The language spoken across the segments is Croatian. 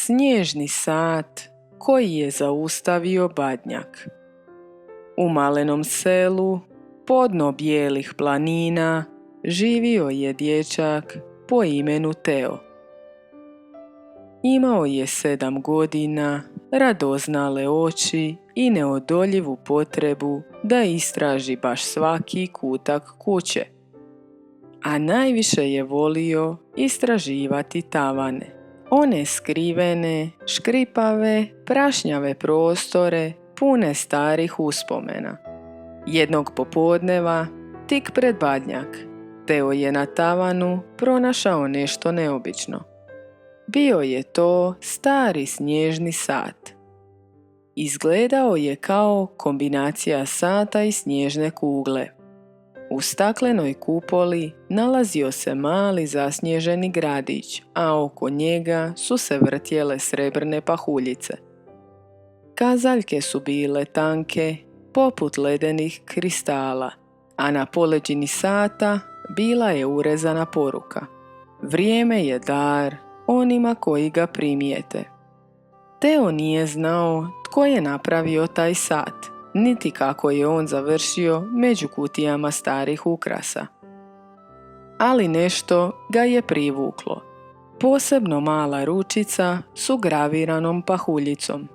snježni sat koji je zaustavio Badnjak. U malenom selu, podno bijelih planina, živio je dječak po imenu Teo. Imao je 7 godina, radoznale oči i neodoljivu potrebu da istraži baš svaki kutak kuće. A najviše je volio istraživati tavane. One skrivene, škripave, prašnjave prostore, pune starih uspomena. Jednog popodneva, tik pred Badnjak, Teo je na tavanu pronašao nešto neobično. Bio je to stari snježni sat. Izgledao je kao kombinacija sata i snježne kugle. U staklenoj kupoli nalazio se mali zasnježeni gradić, a oko njega su se vrtjele srebrne pahuljice. Kazaljke su bile tanke, poput ledenih kristala, a na poleđini sata bila je urezana poruka: vrijeme je dar onima koji ga primijete. Teo nije znao tko je napravio taj sat, niti kako je on završio među kutijama starih ukrasa. Ali nešto ga je privuklo. Posebno mala ručica s ugraviranom pahuljicom.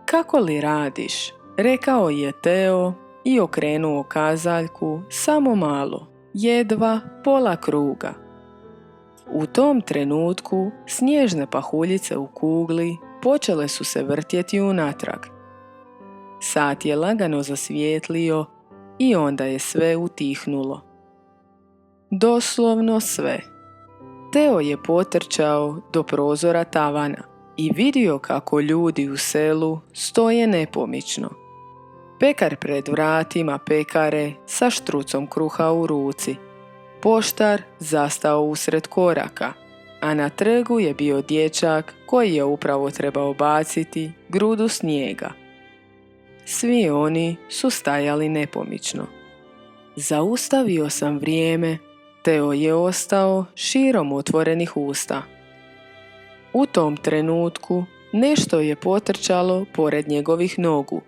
Kako li radiš? Rekao je Teo i okrenuo kazaljku samo malo, jedva pola kruga. U tom trenutku snježne pahuljice u kugli počele su se vrtjeti unatrag. Sat je lagano zasvijetlio i onda je sve utihnulo. Doslovno sve. Teo je potrčao do prozora tavana i vidio kako ljudi u selu stoje nepomično. Pekar pred vratima pekare sa štrucom kruha u ruci. Poštar zastao usred koraka, a na trgu je bio dječak koji je upravo trebao baciti grudu snijega. Svi oni su stajali nepomično. Zaustavio sam vrijeme, Teo je ostao širom otvorenih usta. U tom trenutku nešto je potrčalo pored njegovih nogu.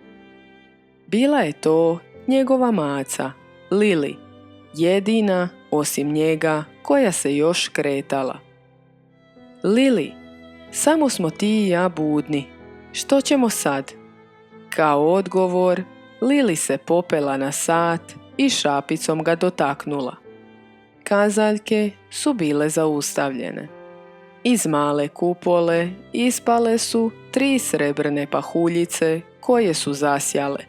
Bila je to njegova maca, Lili, jedina osim njega koja se još kretala. Lili, samo smo ti i ja budni. Što ćemo sad? Kao odgovor, Lili se popela na sat i šapicom ga dotaknula. Kazaljke su bile zaustavljene. Iz male kupole ispale su 3 srebrne pahuljice koje su zasjale.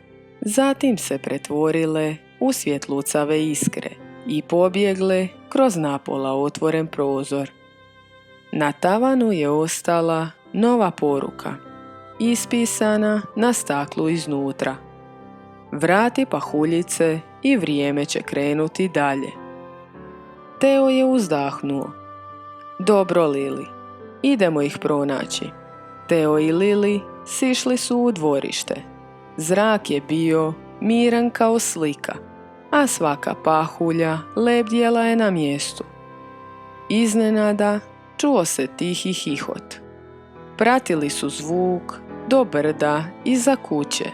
Zatim se pretvorile u svjetlucave iskre i pobjegle kroz napola otvoren prozor. Na tavanu je ostala nova poruka, ispisana na staklu iznutra. Vrati pahuljice i vrijeme će krenuti dalje. Teo je uzdahnuo. Dobro, Lili, idemo ih pronaći. Teo i Lili sišli su u dvorište. Zrak je bio miran kao slika, a svaka pahulja lebdjela je na mjestu. Iznenada čuo se tihi hihot. Pratili su zvuk do brda iza kuće,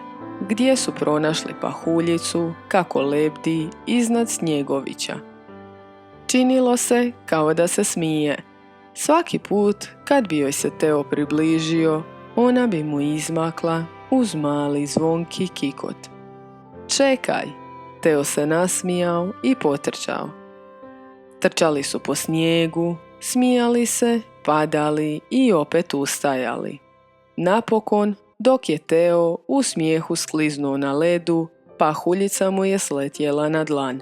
gdje su pronašli pahuljicu kako lebdi iznad Snjegovića. Činilo se kao da se smije. Svaki put kad bi joj se Teo približio, ona bi mu izmakla uz mali zvonki kikot. Čekaj, Teo se nasmijao i potrčao. Trčali su po snijegu, smijali se, padali i opet ustajali. Napokon, dok je Teo u smijehu skliznuo na ledu, pahuljica mu je sletjela na dlan.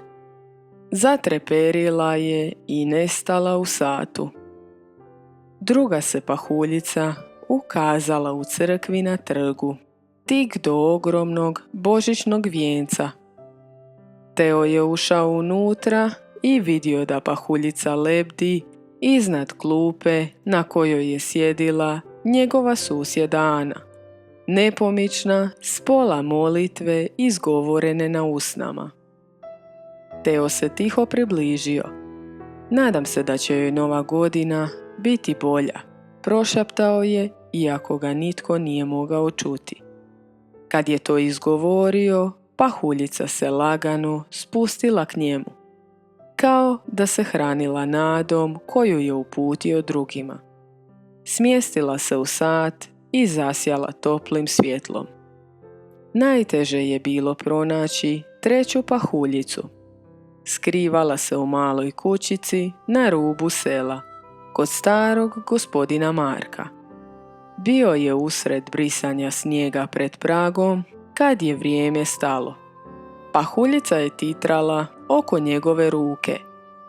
Zatreperila je i nestala u satu. Druga se pahuljica ukazala u crkvi na trgu, tik do ogromnog božićnog vijenca. Teo je ušao unutra i vidio da pahuljica lebdi iznad klupe na kojoj je sjedila njegova susjeda Ana, nepomična s pola molitve izgovorene na usnama. Teo se tiho približio. Nadam se da će joj nova godina biti bolja, prošaptao je, iako ga nitko nije mogao čuti. Kad je to izgovorio, pahuljica se lagano spustila k njemu, kao da se hranila nadom koju je uputio drugima. Smjestila se u sat i zasjala toplim svjetlom. Najteže je bilo pronaći treću pahuljicu. Skrivala se u maloj kućici na rubu sela, kod starog gospodina Marka. Bio je usred brisanja snijega pred pragom kad je vrijeme stalo. Pahuljica je titrala oko njegove ruke,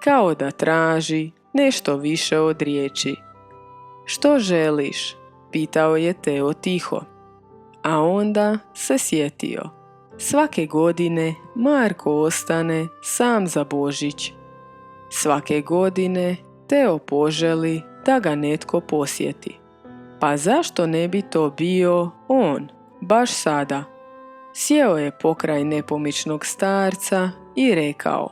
kao da traži nešto više od riječi. Što želiš? Pitao je Teo tiho. A onda se sjetio. Svake godine Marko ostane sam za Božić. Svake godine Teo poželi da ga netko posjeti. Pa zašto ne bi to bio on, baš sada? Sjeo je pokraj nepomičnog starca i rekao: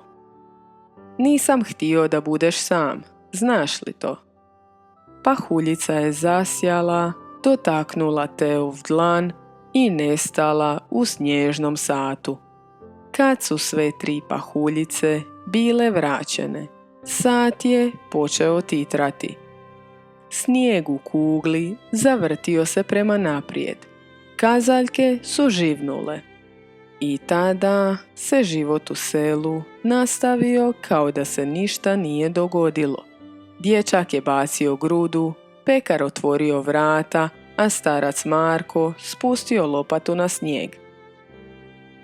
Nisam htio da budeš sam, znaš li to? Pahuljica je zasjala, dotaknula Teov dlan i nestala u snježnom satu. Kad su sve 3 pahuljice bile vraćene, sat je počeo titrati. Snijeg u kugli zavrtio se prema naprijed. Kazaljke su živnule. I tada se život u selu nastavio kao da se ništa nije dogodilo. Dječak je bacio grudu, pekar otvorio vrata, a starac Marko spustio lopatu na snijeg.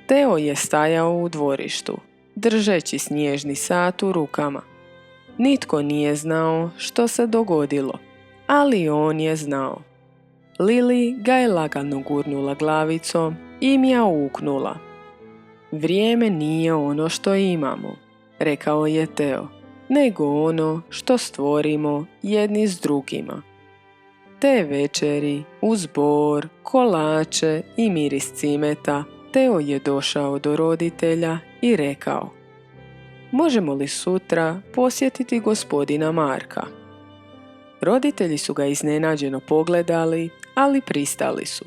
Teo je stajao u dvorištu, držeći snježni sat u rukama. Nitko nije znao što se dogodilo, ali on je znao. Lili ga je lagano gurnula glavicom i mjauknula. Vrijeme nije ono što imamo, rekao je Teo, nego ono što stvorimo jedni s drugima. Te večeri, uz bor, kolače i miris cimeta, Teo je došao do roditelja i rekao: Možemo li sutra posjetiti gospodina Marka? Roditelji su ga iznenađeno pogledali, ali pristali su.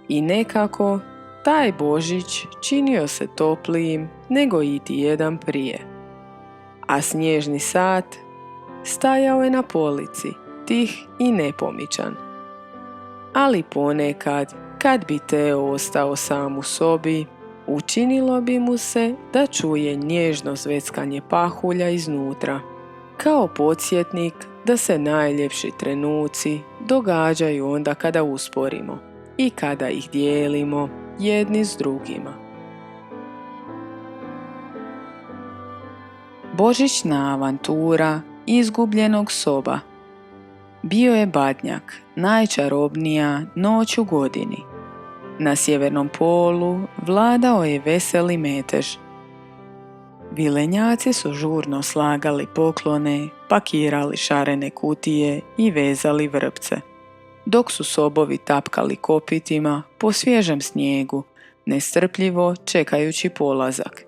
I nekako taj Božić činio se toplijim nego iti jedan prije. A snježni sat stajao je na polici, tih i nepomičan. Ali ponekad, kad bi Teo ostao sam u sobi, učinilo bi mu se da čuje nježno zveckanje pahulja iznutra, kao podsjetnik da se najljepši trenuci događaju onda kada usporimo i kada ih dijelimo jedni s drugima. Božićna avantura izgubljenog soba. Bio je Badnjak, najčarobnija noć u godini. Na sjevernom polu vladao je veseli metež. Vilenjaci su žurno slagali poklone, pakirali šarene kutije i vezali vrpce, dok su sobovi tapkali kopitima po svježem snijegu, nestrpljivo čekajući polazak.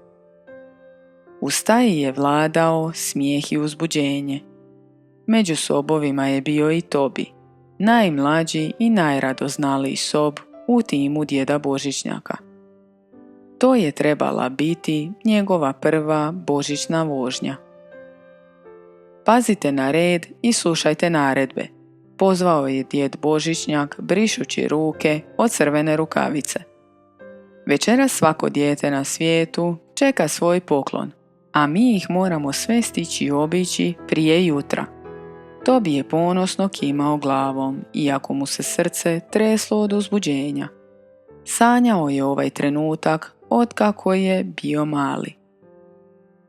U staji je vladao smijeh i uzbuđenje. Među sobovima je bio i Tobi, najmlađi i najradoznaliji sob u timu djeda Božićnjaka. To je trebala biti njegova prva božićna vožnja. Pazite na red i slušajte naredbe, pozvao je djed Božićnjak brišući ruke od crvene rukavice. Večeras svako dijete na svijetu čeka svoj poklon, a mi ih moramo sve stići i obići prije jutra. Tobi je ponosno kimao glavom, iako mu se srce treslo od uzbuđenja. Sanjao je ovaj trenutak otkako je bio mali.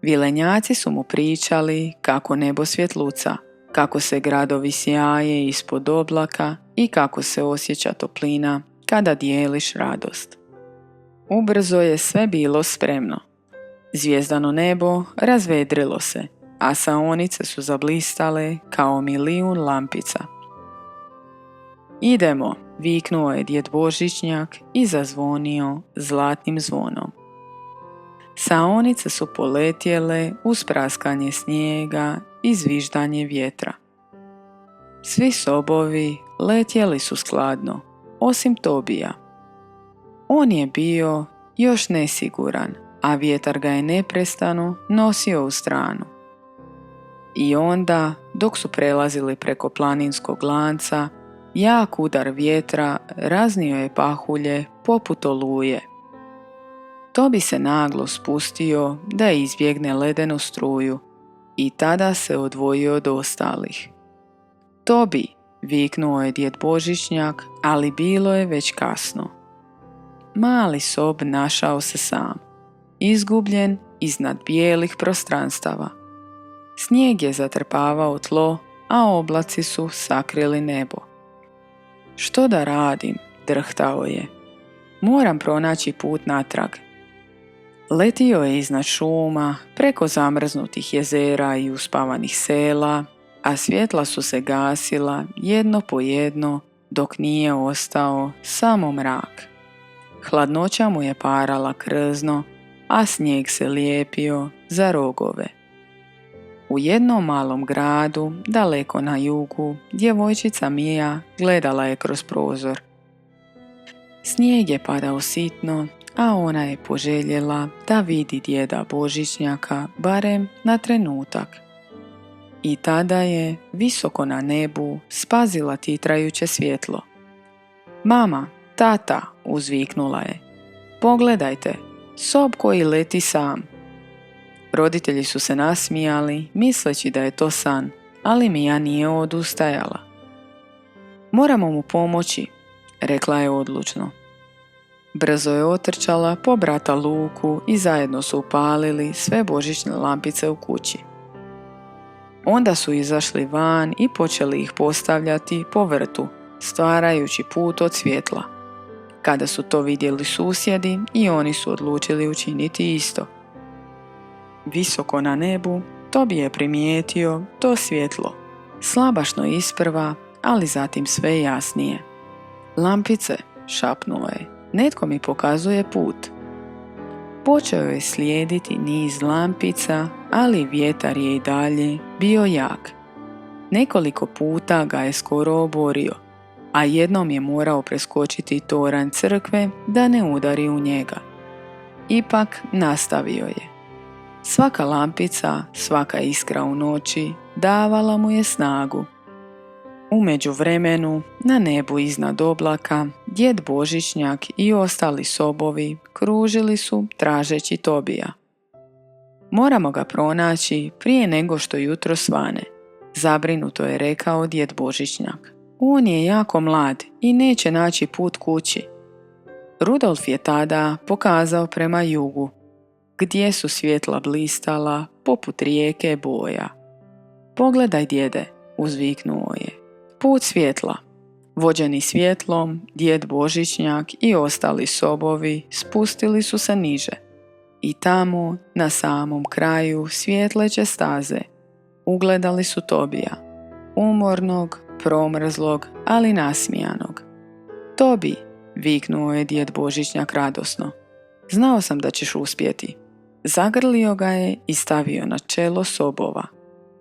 Vilenjaci su mu pričali kako nebo svjetluca, kako se gradovi sjaje ispod oblaka i kako se osjeća toplina kada dijeliš radost. Ubrzo je sve bilo spremno. Zvijezdano nebo razvedrilo se, a saonice su zablistale kao milijun lampica. Idemo, viknuo je djed Božićnjak i zazvonio zlatnim zvonom. Saonice su poletjele uz praskanje snijega i zviždanje vjetra. Svi sobovi letjeli su skladno, osim Tobija. On je bio još nesiguran, a vjetar ga je neprestano nosio u stranu. I onda, dok su prelazili preko planinskog lanca, jak udar vjetra raznio je pahulje poput oluje. Tobi se naglo spustio da izbjegne ledenu struju i tada se odvojio od ostalih. Tobi, viknuo je djed Božićnjak, ali bilo je već kasno. Mali sob našao se sam, izgubljen iznad bijelih prostranstava. Snijeg je zatrpavao tlo, a oblaci su sakrili nebo. Što da radim, drhtao je. Moram pronaći put natrag. Letio je iznad šuma, preko zamrznutih jezera i uspavanih sela, a svjetla su se gasila jedno po jedno dok nije ostao samo mrak. Hladnoća mu je parala krzno, a snijeg se lijepio za rogove. U jednom malom gradu, daleko na jugu, djevojčica Mija gledala je kroz prozor. Snijeg je padao sitno, a ona je poželjela da vidi djeda Božićnjaka barem na trenutak. I tada je, visoko na nebu, spazila titrajuće svjetlo. Mama, tata, uzviknula je. Pogledajte, sob koji leti sam. Roditelji su se nasmijali, misleći da je to san, ali Mija nije odustajala. Moramo mu pomoći, rekla je odlučno. Brzo je otrčala po brata Luku i zajedno su upalili sve božićne lampice u kući. Onda su izašli van i počeli ih postavljati po vrtu, stvarajući put od svjetla. Kada su to vidjeli susjedi, i oni su odlučili učiniti isto. Visoko na nebu Tobi je primijetio to svjetlo, slabašno isprva, ali zatim sve jasnije. Lampice, šapnuo je, netko mi pokazuje put. Počeo je slijediti niz lampica, ali vjetar je i dalje bio jak. Nekoliko puta ga je skoro oborio, a jednom je morao preskočiti toranj crkve da ne udari u njega. Ipak nastavio je. Svaka lampica, svaka iskra u noći davala mu je snagu. U međuvremenu, na nebu iznad oblaka, djed Božićnjak i ostali sobovi kružili su tražeći Tobija. Moramo ga pronaći prije nego što jutro svane, zabrinuto je rekao djed Božićnjak. On je jako mlad i neće naći put kući. Rudolf je tada pokazao prema jugu, gdje su svjetla blistala poput rijeke boja. Pogledaj, djede, uzviknuo je. Put svjetla. Vođeni svjetlom, djed Božićnjak i ostali sobovi spustili su se niže. I tamo, na samom kraju svjetleće staze, ugledali su Tobija, umornog, promrzlog, ali nasmijanog. Tobi, viknuo je djed Božićnjak radosno. Znao sam da ćeš uspjeti. Zagrlio ga je i stavio na čelo sobova.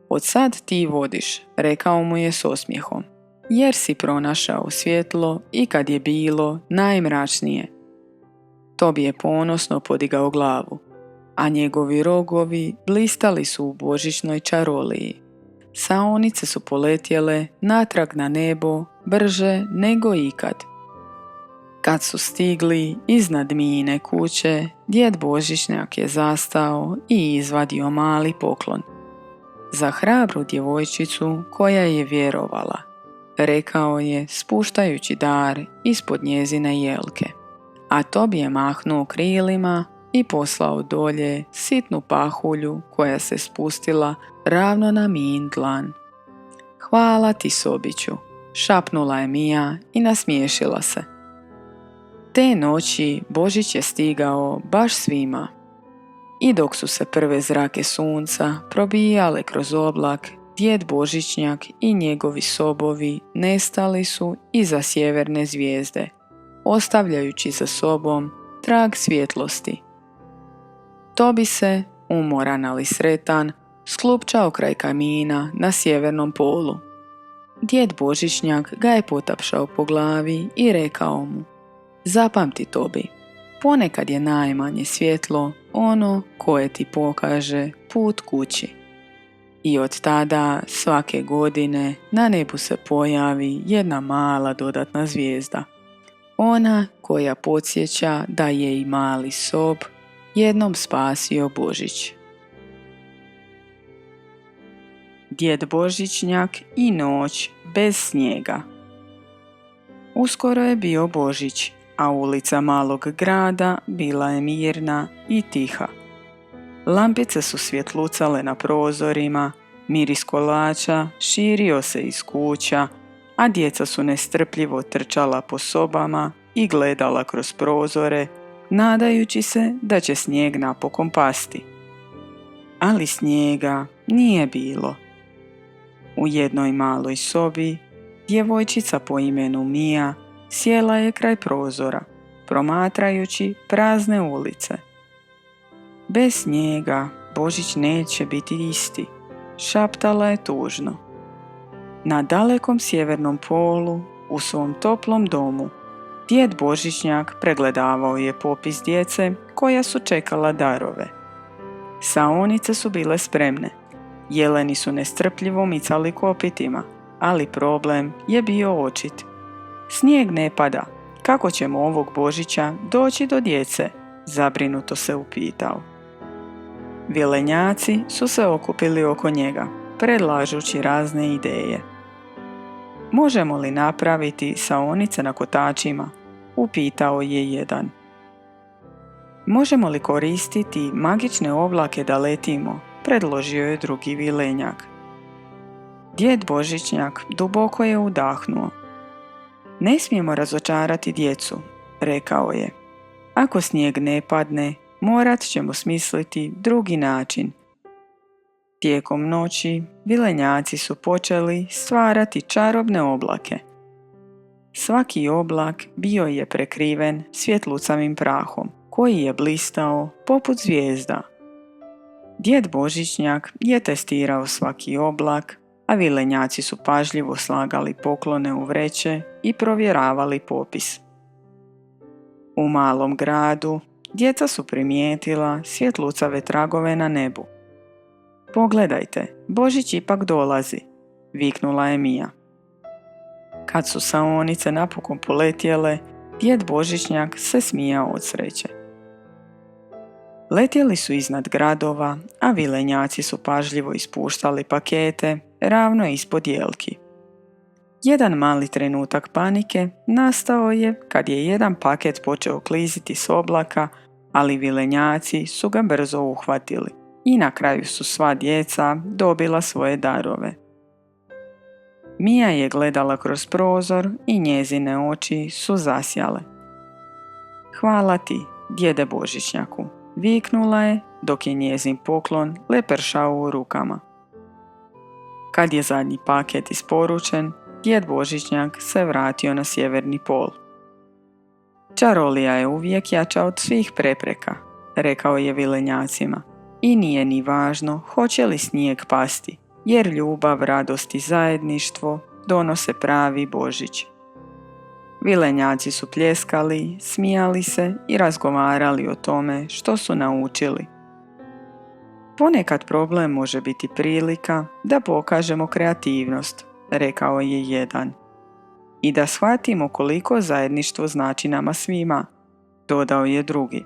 Od sad ti vodiš, rekao mu je s osmijehom, jer si pronašao svjetlo i kad je bilo najmračnije. Tobi je ponosno podigao glavu, a njegovi rogovi blistali su u božićnoj čaroliji. Saonice su poletjele natrag na nebo brže nego ikad. Kad su stigli iznad Mijine kuće, djed Božićnjak je zastao i izvadio mali poklon. Za hrabru djevojčicu koja je vjerovala, rekao je spuštajući dar ispod njezine jelke. A Tobi je mahnuo krilima i poslao dolje sitnu pahulju koja se spustila ravno na Mijin dlan. Hvala ti, sobiću, šapnula je Mija i nasmiješila se. Te noći Božić je stigao baš svima. I dok su se prve zrake sunca probijale kroz oblak, djed Božićnjak i njegovi sobovi nestali su iza sjeverne zvijezde, ostavljajući za sobom trag svjetlosti. Tobi se, umoran ali sretan, sklupčao kraj kamina na sjevernom polu. Djed Božićnjak ga je potapšao po glavi i rekao mu: zapamti, Tobi, ponekad je najmanje svjetlo ono koje ti pokaže put kući. I od tada svake godine na nebu se pojavi jedna mala dodatna zvijezda. Ona koja podsjeća da je i mali sob jednom spasio Božić. Djed Božićnjak i noć bez snijega. Uskoro je bio Božić, a ulica malog grada bila je mirna i tiha. Lampice su svjetlucale na prozorima, miris kolača širio se iz kuća, a djeca su nestrpljivo trčala po sobama i gledala kroz prozore, nadajući se da će snijeg napokon pasti. Ali snijega nije bilo. U jednoj maloj sobi djevojčica po imenu Mija sjela je kraj prozora, promatrajući prazne ulice. Bez snijega Božić neće biti isti, šaptala je tužno. Na dalekom sjevernom polu, u svom toplom domu, djed Božićnjak pregledavao je popis djece koja su čekala darove. Saonice su bile spremne. Jeleni su nestrpljivo micali kopitima, ali problem je bio očit. Snijeg ne pada, kako ćemo ovog Božića doći do djece? Zabrinuto se upitao. Vilenjaci su se okupili oko njega, predlažući razne ideje. Možemo li napraviti saonice na kotačima? Upitao je jedan. Možemo li koristiti magične oblake da letimo? Predložio je drugi vilenjak. Djed Božićnjak duboko je udahnuo. Ne smijemo razočarati djecu, rekao je. Ako snijeg ne padne, morat ćemo smisliti drugi način. Tijekom noći vilenjaci su počeli stvarati čarobne oblake. Svaki oblak bio je prekriven svjetlucavim prahom, koji je blistao poput zvijezda. Djed Božićnjak je testirao svaki oblak, a vilenjaci su pažljivo slagali poklone u vreće i provjeravali popis. U malom gradu djeca su primijetila svjetlucave tragove na nebu. Pogledajte, Božić ipak dolazi, viknula je Mija. Kad su saonice napokon poletjele, djed Božićnjak se smijao od sreće. Letjeli su iznad gradova, a vilenjaci su pažljivo ispuštali pakete ravno ispod jelki. Jedan mali trenutak panike nastao je kad je jedan paket počeo kliziti s oblaka, ali vilenjaci su ga brzo uhvatili i na kraju su sva djeca dobila svoje darove. Mija je gledala kroz prozor i njezine oči su zasjale. Hvala ti, djede Božićnjaku, viknula je dok je njezin poklon lepršao u rukama. Kad je zadnji paket isporučen, djed Božićnjak se vratio na sjeverni pol. Čarolija je uvijek jača od svih prepreka, rekao je vilenjacima, i nije ni važno hoće li snijeg pasti, jer ljubav, radost i zajedništvo donose pravi Božić. Vilenjaci su pljeskali, smijali se i razgovarali o tome što su naučili. Ponekad problem može biti prilika da pokažemo kreativnost, rekao je jedan. I da shvatimo koliko zajedništvo znači nama svima, dodao je drugi.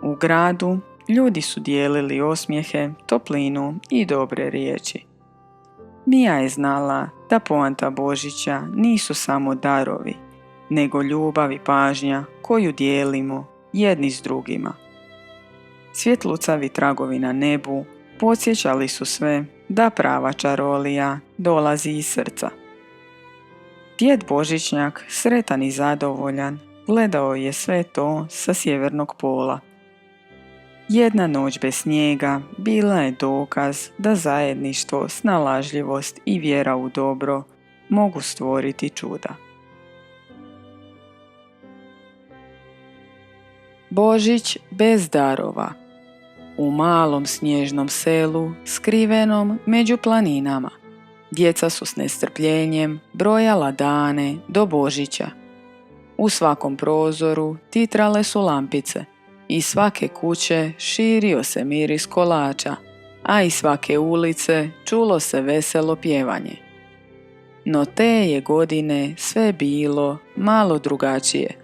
U gradu ljudi su dijelili osmijehe, toplinu i dobre riječi. Mija je znala da poanta Božića nisu samo darovi, nego ljubav i pažnja koju dijelimo jedni s drugima. Svjetlucavi tragovi na nebu podsjećali su sve da prava čarolija dolazi iz srca. Djed Božićnjak, sretan i zadovoljan, gledao je sve to sa sjevernog pola. Jedna noć bez snijega bila je dokaz da zajedništvo, snalažljivost i vjera u dobro mogu stvoriti čuda. Božić bez darova. U malom snježnom selu, skrivenom među planinama, Djeca su s nestrpljenjem brojala dane do Božića. U svakom prozoru titrale su lampice, iz svake kuće širio se miris kolača, a iz svake ulice čulo se veselo pjevanje. No te je godine sve bilo malo drugačije.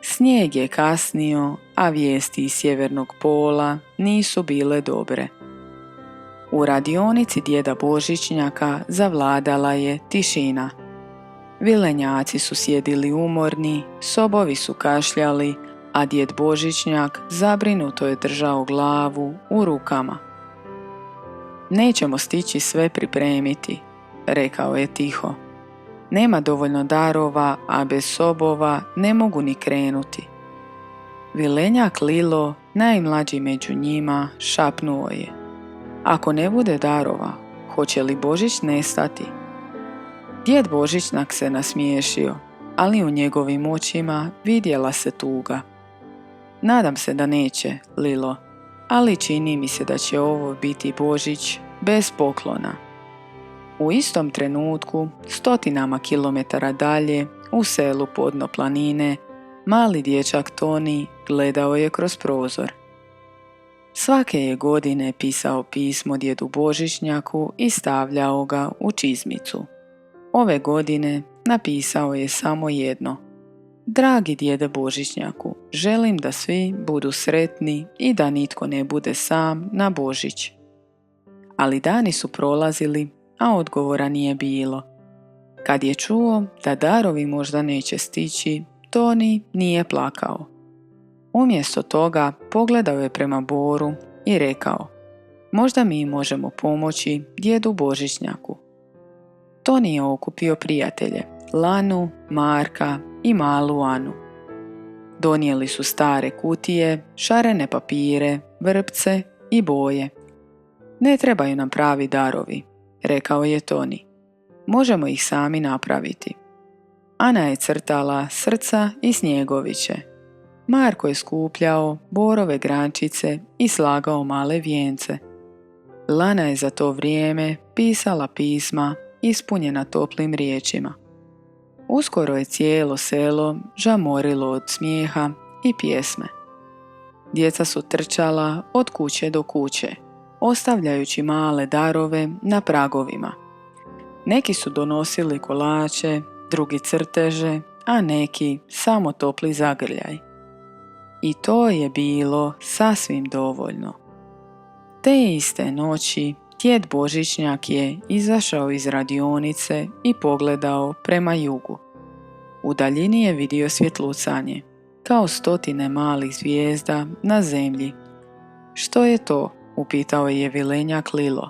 Snijeg je kasnio, a vijesti iz sjevernog pola nisu bile dobre. U radionici djeda Božićnjaka zavladala je tišina. Vilenjaci su sjedili umorni, sobovi su kašljali, a djed Božićnjak zabrinuto je držao glavu u rukama. Nećemo stići sve pripremiti, rekao je tiho. Nema dovoljno darova, a bez sobova ne mogu ni krenuti. Vilenjak Lilo, najmlađi među njima, šapnuo je. Ako ne bude darova, hoće li Božić nestati? Djed Božićnjak se nasmiješio, ali u njegovim očima vidjela se tuga. Nadam se da neće, Lilo, ali čini mi se da će ovo biti Božić bez poklona. U istom trenutku, stotinama kilometara dalje, u selu podno planine, mali dječak Toni gledao je kroz prozor. Svake je godine pisao pismo djedu Božićnjaku i stavljao ga u čizmicu. Ove godine napisao je samo jedno. Dragi djede Božićnjaku, želim da svi budu sretni i da nitko ne bude sam na Božić. Ali dani su prolazili, a odgovora nije bilo. Kad je čuo da darovi možda neće stići, Toni nije plakao. Umjesto toga pogledao je prema Boru i rekao: možda mi možemo pomoći djedu Božićnjaku. Toni je okupio prijatelje, Lanu, Marka i malu Anu. Donijeli su stare kutije, šarene papire, vrpce i boje. Ne trebaju nam pravi darovi, rekao je Toni. Možemo ih sami napraviti. Ana je crtala srca i snjegoviće. Marko je skupljao borove grančice i slagao male vijence. Lana je za to vrijeme pisala pisma ispunjena toplim riječima. Uskoro je cijelo selo žamorilo od smijeha i pjesme. Djeca su trčala od kuće do kuće, ostavljajući male darove na pragovima. Neki su donosili kolače, drugi crteže, a neki samo topli zagrljaj. I to je bilo sasvim dovoljno. Te iste noći djed Božićnjak je izašao iz radionice i pogledao prema jugu. U daljini je vidio svjetlucanje, kao stotine malih zvijezda na zemlji. Što je to? Upitao je Vilenjak Lilo.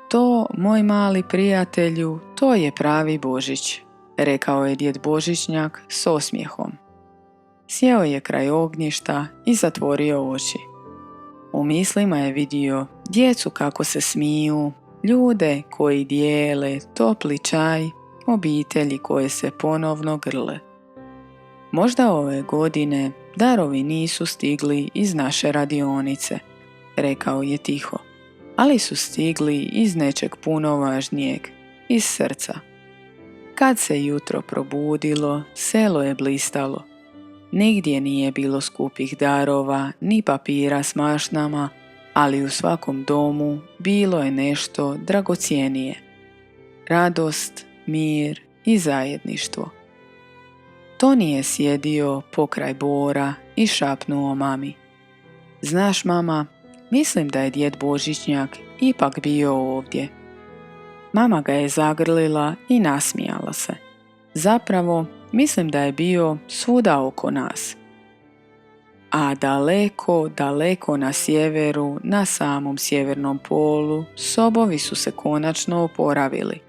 To, moj mali prijatelju, to je pravi Božić, rekao je djed Božićnjak s osmijehom. Sjeo je kraj ognjišta i zatvorio oči. U mislima je vidio djecu kako se smiju, ljude koji dijele topli čaj, obitelji koje se ponovno grle. Možda ove godine darovi nisu stigli iz naše radionice, rekao je tiho, ali su stigli iz nečeg puno važnijeg, iz srca. Kad se jutro probudilo, selo je blistalo. Nigdje nije bilo skupih darova, ni papira s mašnama, ali u svakom domu bilo je nešto dragocjenije. Radost, mir i zajedništvo. Toni je sjedio pokraj Bora i šapnuo mami. Znaš, mama, mislim da je djed Božićnjak ipak bio ovdje. Mama ga je zagrlila i nasmijala se. Zapravo, mislim da je bio svuda oko nas. A daleko, daleko na sjeveru, na samom sjevernom polu, sobovi su se konačno oporavili.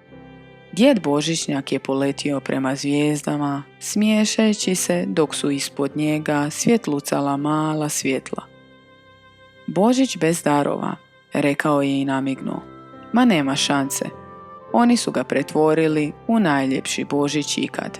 Djed Božićnjak je poletio prema zvijezdama, smiješajući se dok su ispod njega svjetlucala mala svjetla. Božić bez darova, rekao je i namignuo. Ma nema šanse. Oni su ga pretvorili u najljepši Božić ikad.